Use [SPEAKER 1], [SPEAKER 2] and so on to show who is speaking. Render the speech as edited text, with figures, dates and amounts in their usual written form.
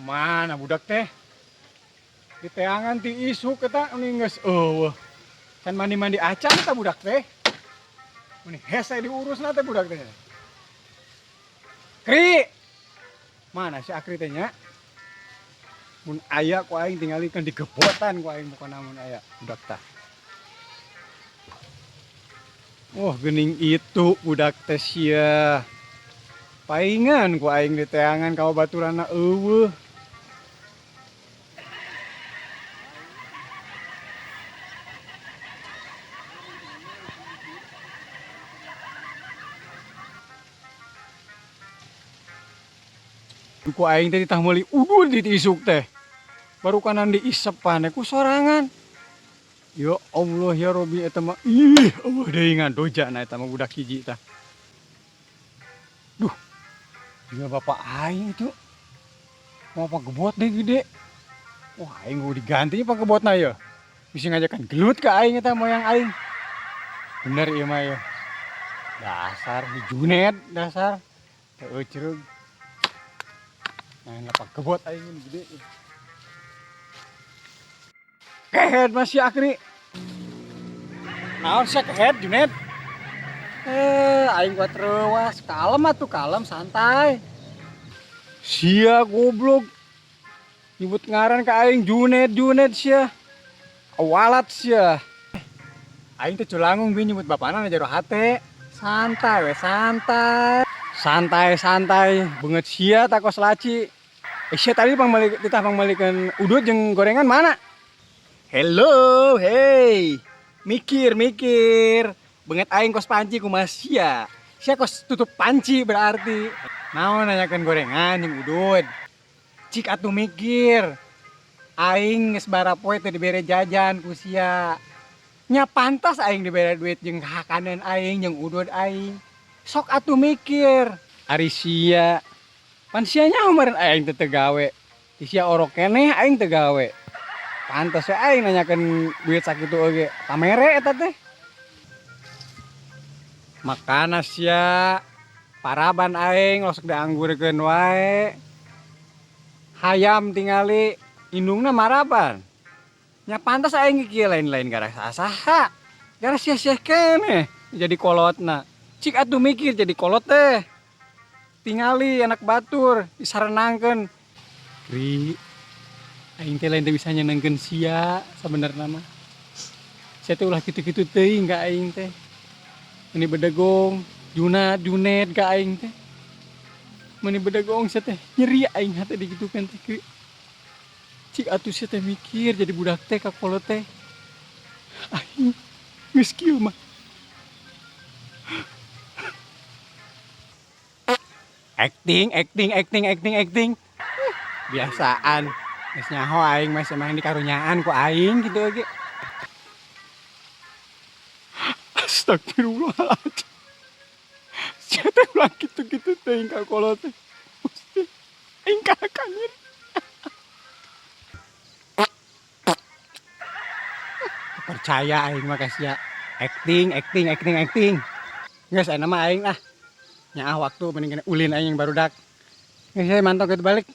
[SPEAKER 1] Mana budak teh? Di teangan ti isuk eta mending geus eueuh. Can mandi-mandi acan eta budak teh. Mending hese diurusna teh budak teh. Kri. Mana si Akri teh nya? Mun aya ku aing tingalikeun digebotan ku aing bukan namun aya budak tah. Wah, geuning itu budak teh sia. Paingan ku aing di teangan ka baturanna eueuh. Ku aing teh ditah meuli udud di isuk teh. Baru kanan diisepan ku sorangan. Ya Allah ya Robi eta mah ih eueuh deui ngadojana eta mah budak hiji tah. Duh. Dia bapak aing itu. Mau pagebot deh gede. Wah aing mau diganti pagebotna ya. Bisa ngajakan gelut ke aing eta moyang aing. Bener ieu mah ya. Dasar di Junet dasar. Teu cereug. Nah, pagebot aing gede. Kehead masih Akri. Naon sia kehead Junet? Aing buat rewas, kalem atuh kalem santai. Sia goblok. Nyebut ngaran ke aing Junet sia. Awalat sia. Aing teh culangung bi nyebut bapana na jero hate. Santai we santai. Santai beungeut sia takos laci. Sia tadi ditah pangmalikeun udud jeung gorengan mana? Hello, hey. Mikir. Beungeut aing kos panci kumaha sia. Sia kos tutup panci berarti. Naon nanyakeun gorengan jeung udud. Cik atuh mikir. Aing geus barapoe teu dibere jajan ku sia. Nya pantas aing dibere duit jeung hakanan aing jeung udud aing. Sok atuh mikir. Ari sia. Pan sia nyaho meureun aing teu gawe. Ti sia orok keneh aing teu gawe. Pantes we aing nanyakeun duit sakitu oge. Pamere eta teh. Makana sia paraban aing losok dianggurkeun wae. Hayam tingali indungna maraban. Nya pantas aing kieu lain-lain gara saha. Gara sia-sia keneh jadi kolotna. Cik atuh mikir jadi kolot teh. Tingali anak batur disarenangkeun. Ri, aing teh lain teh bisa nyenengkeun sia sabenerna mah. Sia teh ulah kitu-kitu teuing ka aing teh. Meni bedegong, Junet ka aing teh. Meni bedegong sia teh nyeri aing hate digitukeun teh. Cik atuh sia teh mikir jadi budak teh ka kolot teh. Aing geus kieu mah. Acting. Biasaan. Geus nyaho aing mah emang dikarunyaan ku aing gitu ge. Astagfirullahaladzim. Sia teh ulah kitu-kitu teuing ka kolot teh. Gusti, aing kakanyir. Percaya aing mah ka sia. Acting. Geus aya mah aing ah. Nyaah waktu mending ulin aing yang barudak. Geus saya mantong ke balik.